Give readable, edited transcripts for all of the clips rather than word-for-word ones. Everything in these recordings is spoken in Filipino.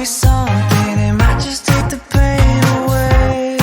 me something, it might just take the pain away.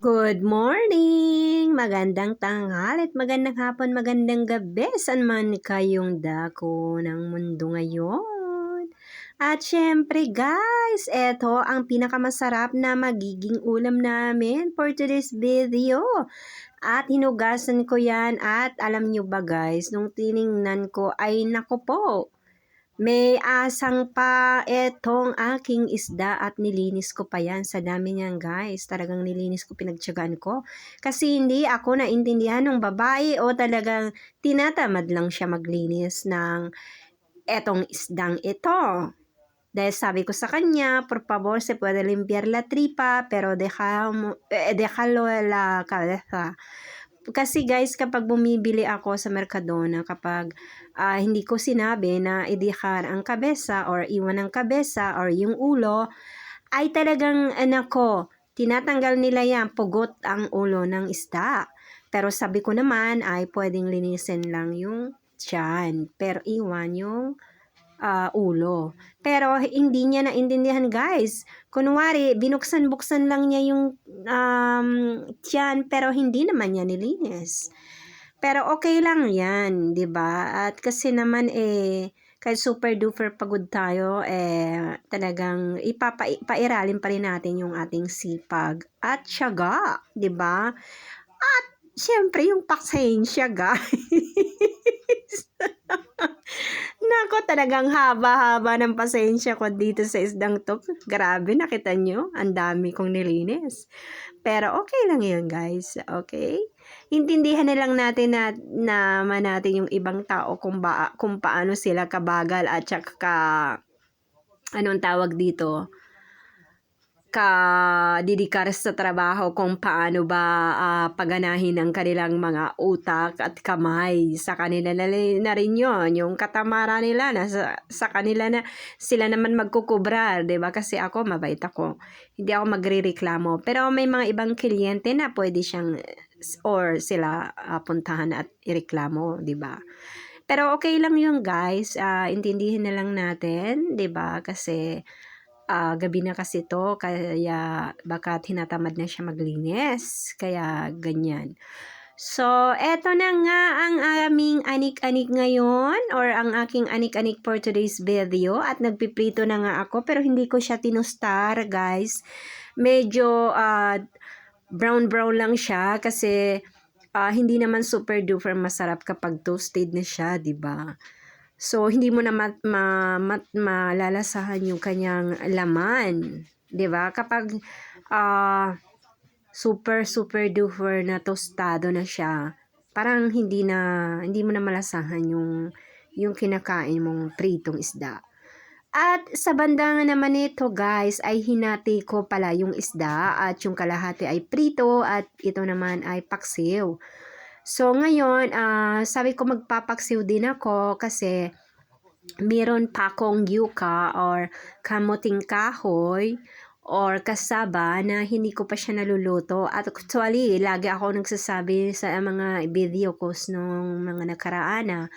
Good morning! Magandang tanghali at magandang hapon, magandang gabi. Saan man kayong dako ng mundo ngayon. At syempre guys, eto ang pinakamasarap na magiging ulam namin for today's video. At hinugasan ko yan at alam nyo ba guys, nung tiningnan ko ay naku po. May asang pa etong aking isda at nilinis ko pa yan. Sa dami niyan guys, talagang nilinis ko, pinagtiyagaan ko. Kasi hindi ako naintindihan ng babae o talagang tinatamad lang siya maglinis ng etong isdang ito. Dahil sabi ko sa kanya, por favor, se puede limpiar la tripa, pero déjalo la cabeza. Kasi guys, kapag bumibili ako sa Mercadona, kapag hindi ko sinabi na idihar ang kabesa or iwan ang kabesa or yung ulo, ay talagang nako, tinatanggal nila yan, pugot ang ulo ng isda. Pero sabi ko naman ay pwedeng linisin lang yung tiyan, pero iwan yung ulo. Pero hindi niya naintindihan guys. Kunwari, binuksan-buksan lang niya yung tiyan, pero hindi naman niya nilinis. Pero okay lang yan, 'di ba? At kasi naman kahit super duper pagod tayo, talagang ipairalim pa rin natin yung ating sipag at tiyaga, 'di ba? At syempre yung pasensya guys. Nako, talagang haba-haba ng pasensya ko dito sa isdang to. Grabe, nakita nyo? Ang dami kong nilinis. Pero okay lang yun, guys. Okay? Intindihan na lang natin naman natin yung ibang tao kung paano sila kabagal at saka anong tawag dito? Didikar sa trabaho kung paano ba paganahin ang kanilang mga utak at kamay. Sa kanila na rin yun, yung katamara nila, sa kanila na sila naman magkukubrar, diba? Kasi ako, mabait ako. Hindi ako magrereklamo. Pero may mga ibang kliyente na pwede siyang, or sila puntahan at ireklamo, diba? Pero okay lang yun guys, intindihin na lang natin, diba? Kasi gabi na kasi to, kaya baka tinatamad na siya maglinis, kaya ganyan. So, eto na nga ang aming anik-anik ngayon, or ang aking anik-anik for today's video, at nagpiprito na nga ako, pero hindi ko siya tinustar guys. Medyo brown lang siya, kasi hindi naman super duper masarap kapag toasted na siya, diba? So, hindi mo na malalasahan yung kanyang laman. 'Di ba? Kapag super duper na tostado na siya, parang hindi mo na malasahan yung kinakain mong pritong isda. At sa banda nga naman nito guys, ay hinati ko pala yung isda at yung kalahati ay prito at ito naman ay paksiw. So, ngayon, sabi ko magpapaksiw din ako kasi meron pa akong yuca or kamuting kahoy or kasaba na hindi ko pa siya naluluto. At actually, lagi ako nagsasabi sa mga video ko nung mga nakaraan na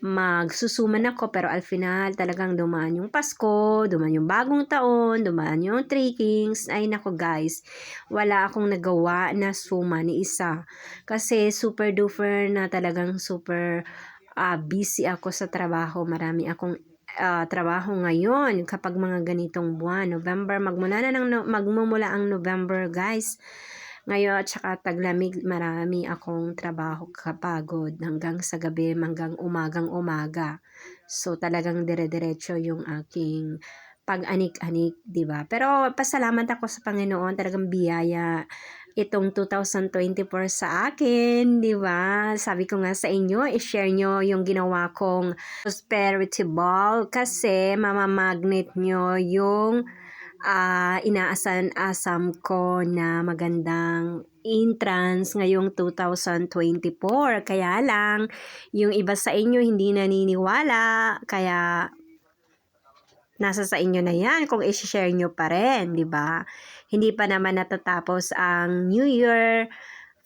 magsusuman ako, pero al final talagang dumaan yung Pasko, dumaan yung bagong taon, dumaan yung Three Kings. Ay nako guys, wala akong nagawa na suma ni isa. Kasi super duper na talagang super busy ako sa trabaho. Marami akong trabaho ngayon kapag mga ganitong buwan. November, magmumula ang November guys. Ngayon, at saka taglamig, marami akong trabaho, kapagod hanggang sa gabi, hanggang umagang-umaga. So, talagang dire-diretso yung aking pag-anik-anik, di ba? Pero pasalamat ako sa Panginoon, talagang biyaya itong 2024 sa akin, di ba? Sabi ko nga sa inyo, i-share nyo yung ginawa kong prosperity ball kasi mamamagnet nyo yung inaasan-asam ko na magandang entrance ngayong 2024. Kaya lang, yung iba sa inyo hindi naniniwala, kaya nasa sa inyo na yan kung i-share nyo pa rin, di ba? Hindi pa naman natatapos ang New Year.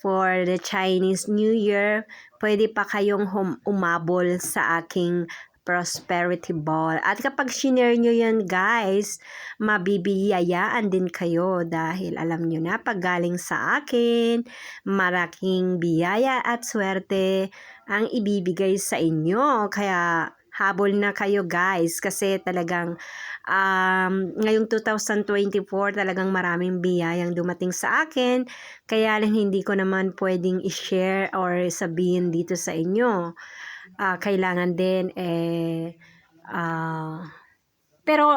For the Chinese New Year, pwede pa kayong umabol sa aking prosperity ball. At kapag shinare nyo yan guys, mabibiyayaan din kayo dahil alam nyo na pag galing sa akin, malaking biyaya at swerte ang ibibigay sa inyo. Kaya habol na kayo guys kasi talagang ngayong 2024 talagang maraming biyayang dumating sa akin. Kaya lang hindi ko naman pwedeng i-share or sabihin dito sa inyo. Kailangan din pero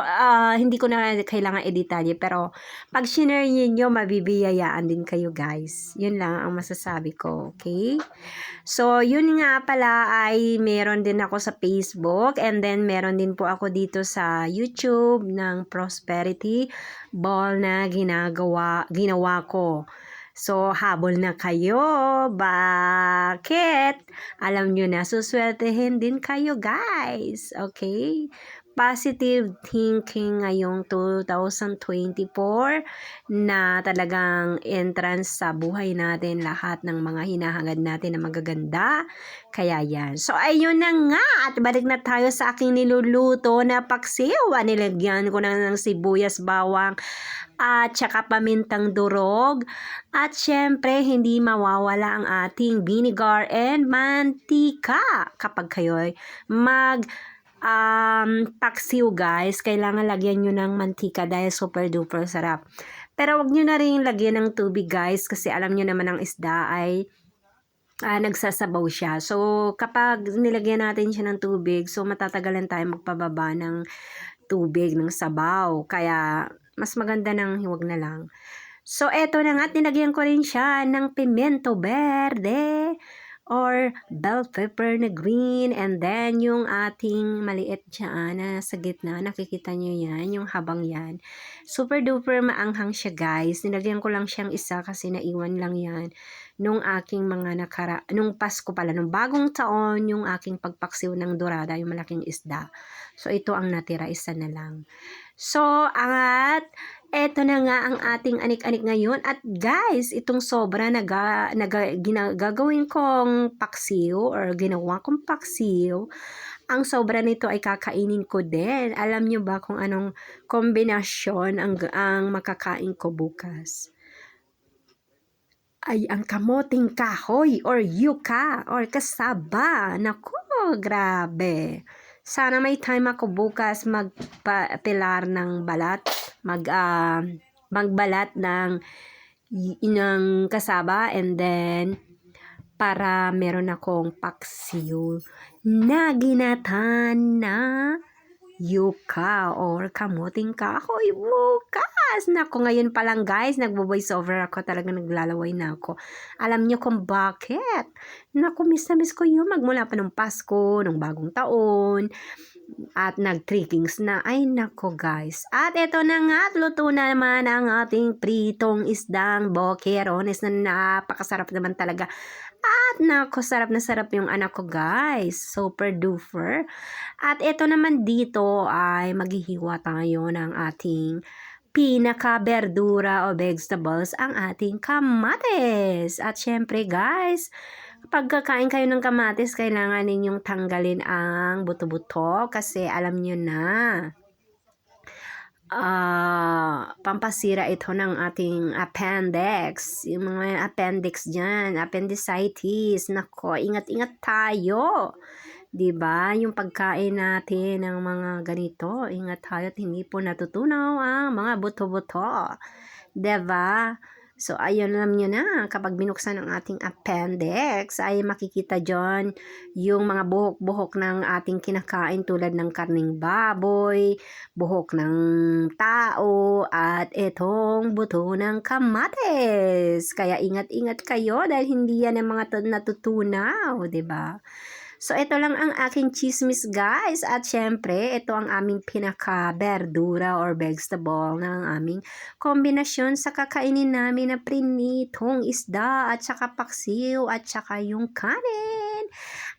hindi ko na kailangan i-detalye, pero pag shinare niyo mabibiyayaan din kayo guys. Yun lang ang masasabi ko, okay? So, yun nga pala ay meron din ako sa Facebook and then meron din po ako dito sa YouTube ng Prosperity Ball na ginawa ko. So, habol na kayo. Bakit? Alam nyo na, suswertehin din kayo guys. Okay? Positive thinking ngayong 2024 na talagang entrance sa buhay natin lahat ng mga hinahangad natin na magaganda. Kaya yan. So, ayun na nga. At balik na tayo sa aking niluluto na paksiw. Nilagyan ko na ng sibuyas, bawang, at saka pamintang durog. At syempre, hindi mawawala ang ating vinegar and mantika. Kapag kayo'y paksiw guys, kailangan lagyan nyo ng mantika dahil super duper sarap. Pero wag nyo na rin lagyan ng tubig guys kasi alam nyo naman ang isda ay nagsasabaw siya. So kapag nilagyan natin siya ng tubig, so matatagalan tayo magpababa ng tubig, ng sabaw. Kaya mas maganda nang huwag na lang. So eto na nga, nilagyan ko rin siya ng pimento verde or bell pepper na green, and then yung ating maliit dyan na sa gitna, nakikita nyo yan, yung habang yan. Super duper maanghang siya guys. Nilagyan ko lang siyang isa kasi naiwan lang yan nung aking mga nung Pasko pala, nung bagong taon, yung aking pagpaksiw ng dorada, yung malaking isda. So ito ang natira, isa na lang. So, eto na nga ang ating anik-anik ngayon. At guys, itong sobra gagawin kong paksiw or ginawa kong paksiw, ang sobra nito ay kakainin ko din. Alam nyo ba kung anong kombinasyon ang makakain ko bukas? Ay ang kamoting kahoy or yuca or kasaba. Naku, grabe. Sana may time ako bukas magpilar ng balat, magbalat ng kasaba, and then para meron akong paksiw na ginatan na yuca or kamuting kahoy bukas. Naku, ngayon pa lang guys, nagvo-voice over ako, talagang naglalaway na ako. Alam niyo kung bakit? Naku, miss na miss ko yun magmula pa nung Pasko, nung bagong taon, at nag-trickings na. Ay nako guys. At eto na nga, luto na naman ang ating pritong isdang boquerones na napakasarap naman talaga. At nako, sarap na sarap yung anak ko guys. Super duper. At eto naman dito ay maghihiwa tayo ng ating pinaka-berdura o vegetables, ang ating kamatis. At syempre guys, pagkakain kayo ng kamatis, kailangan ninyong tanggalin ang buto-buto kasi alam nyo na, pampasira ito ng ating appendix. Yung mga appendix dyan, appendicitis. Nako, ingat-ingat tayo. Diba? Yung pagkain natin ng mga ganito, ingat tayo at hindi po natutunaw ang mga buto-buto. Diba? So, ayun, alam nyo na, kapag binuksan ang ating appendix, ay makikita dyan yung mga buhok-buhok ng ating kinakain tulad ng karning baboy, buhok ng tao, at itong buto ng kamatis. Kaya ingat-ingat kayo dahil hindi yan ang mga natutunaw, diba? So, ito lang ang aking chismis guys. At syempre, ito ang aming pinaka-berdura or vegetable ng aming kombinasyon sa kakainin namin na prinitong isda at saka paksiw at saka yung kanin.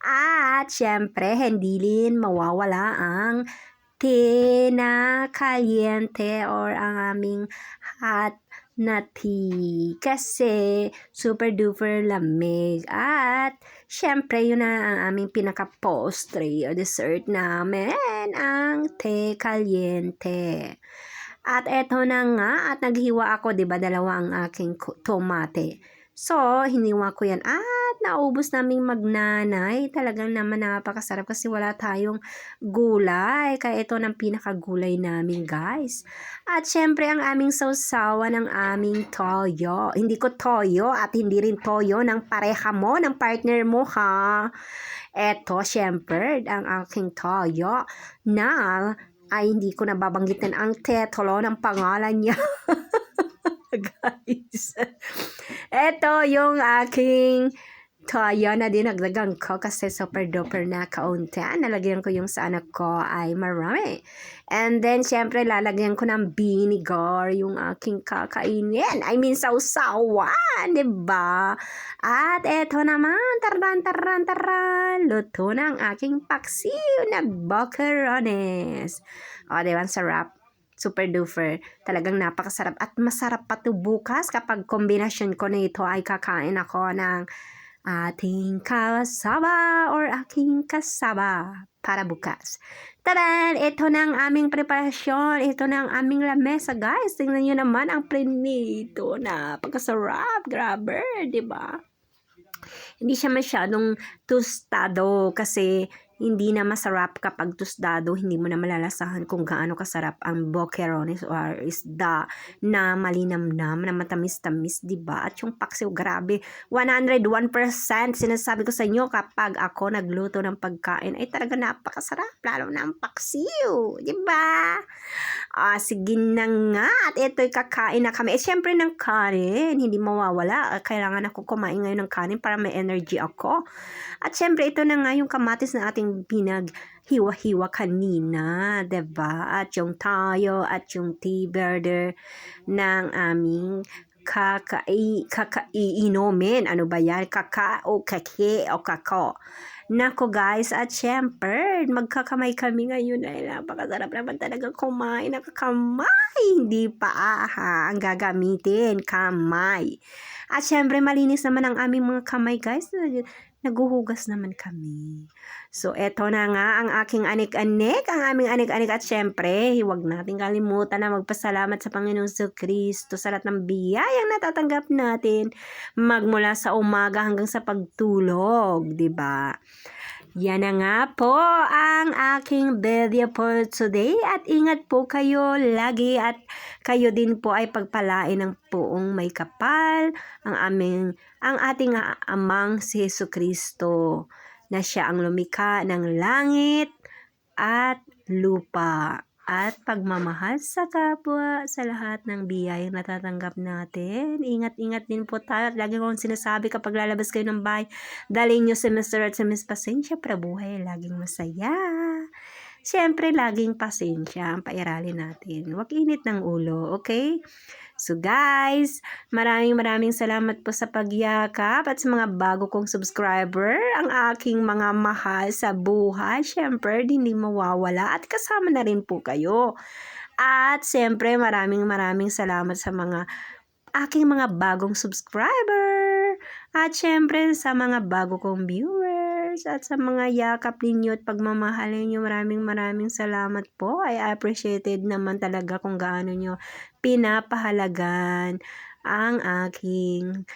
At syempre, hindi din mawawala ang tina caliente or ang aming hot na tea kasi super duper lamig. At syempre yun na ang aming pinaka-postre o dessert namin, ang te caliente. At eto na nga, at naghiwa ako, 'di ba, dalawa ang aking tomate. So, hiniwa ko yan at naubos naming magnanay. Talagang naman napakasarap kasi wala tayong gulay. Kaya ito ng pinakagulay namin, guys. At syempre, ang aming sausawa ng aming toyo. Hindi ko toyo at hindi rin toyo ng pareha mo, ng partner mo, ha? Eto, syempre, ang aking toyo na ay hindi ko nababanggitin ang titulo ng pangalan niya. Guys, eto yung aking toyo na dinagdagan ko kasi super duper na kaunti. Nalagyan ko yung sa anak ko ay marami. And then, syempre, lalagyan ko ng vinegar yung aking kakainin. I mean, sausawan, diba? At eto naman, taran, luto na ang aking paksiw na boquerones. O, diba, ang sarap. Super duper. Talagang napakasarap. At masarap pa to bukas kapag kombinasyon ko na ito ay kakain ako ng ating kasaba or aking kasaba para bukas. Taran! Ito na ang aming preparasyon. Ito na ang aming lamesa, guys. Tingnan nyo naman ang prinito. Napakasarap. Grabe, diba? Hindi siya masyadong tostado kasi hindi na masarap kapag tostado, hindi mo na malalasahan kung gaano kasarap ang boquerones or isda na malinamnam, na matamis-tamis, diba? At yung paksiw, grabe, 101% sinasabi ko sa inyo kapag ako nagluto ng pagkain ay talaga napakasarap, lalo na ang paksiw, diba? Sige na nga, at ito'y kakain na kami. Syempre ng kanin, hindi mawawala. Kailangan ako kumain ngayon ng kanin para may energy ako. At syempre, ito na nga yung kamatis na ating pinaghiwa-hiwa kanina, diba? At yung tayo at yung tea burger ng aming kakaiinomin. Ano ba yan? Kakao, kake, o kako. Nako guys, at syempre, magkakamay kami ngayon ay napakasarap naman talaga kumain. Nakakamay, hindi pa ang gagamitin, kamay. At syempre, malinis naman ang aming mga kamay guys. Naguhugas naman kami. So, eto na nga ang aking anik-anik, ang aming anik-anik. At syempre, huwag natin kalimutan na magpasalamat sa Panginoong Kristo sa lahat ng biyayang natatanggap natin magmula sa umaga hanggang sa pagtulog, diba? Yan na nga po ang aking video for today at ingat po kayo lagi at kayo din po ay pagpalain ng poong may kapal ang ating amang si Jesucristo na siya ang lumikha ng langit at lupa at pagmamahal sa kapwa sa lahat ng biyayang natatanggap natin. Ingat-ingat din po tayo. Lagi kong sinasabi kapag lalabas kayo ng bahay, dalhin nyo si Mr. at si Miss Pasensya para buhay laging masaya. Siyempre, laging pasensya ang pairalin natin. Huwag init ng ulo, okay? So guys, maraming salamat po sa pagyakap at sa mga bago kong subscriber, ang aking mga mahal sa buhay. Siyempre, hindi mawawala at kasama na rin po kayo. At siyempre, maraming salamat sa mga aking mga bagong subscriber. At siyempre, sa mga bago kong viewers at sa mga yakap ninyo at pagmamahal ninyo, maraming salamat po. I appreciated naman talaga kung gaano nyo pinapahalagan ang aking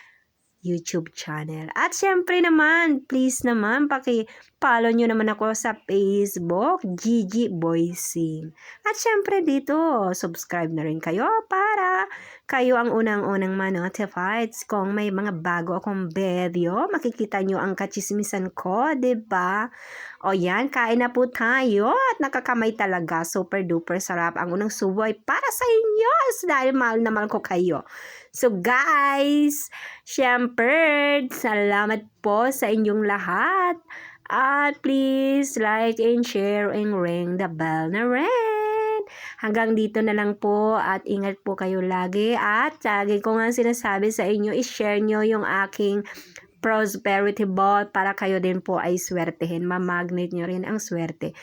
YouTube channel. At syempre naman, please naman, paki-follow nyo naman ako sa Facebook, Gigi Voicing. At syempre dito, subscribe na rin kayo para kayo ang unang-unang ma-notified kung may mga bago akong video. Makikita nyo ang kachismisan ko, diba? O yan, kain na po tayo at nakakamay talaga. Super duper sarap. Ang unang subo ay para sa inyo dahil mahal na mahal ko kayo. So guys, syempre, salamat po sa inyong lahat. At please like and share and ring the bell na rin. Hanggang dito na lang po at ingat po kayo lagi. At lagi ko nga sinasabi sa inyo, i-share nyo yung aking prosperity ball para kayo din po ay swertehin. Mamagnet nyo rin ang swerte.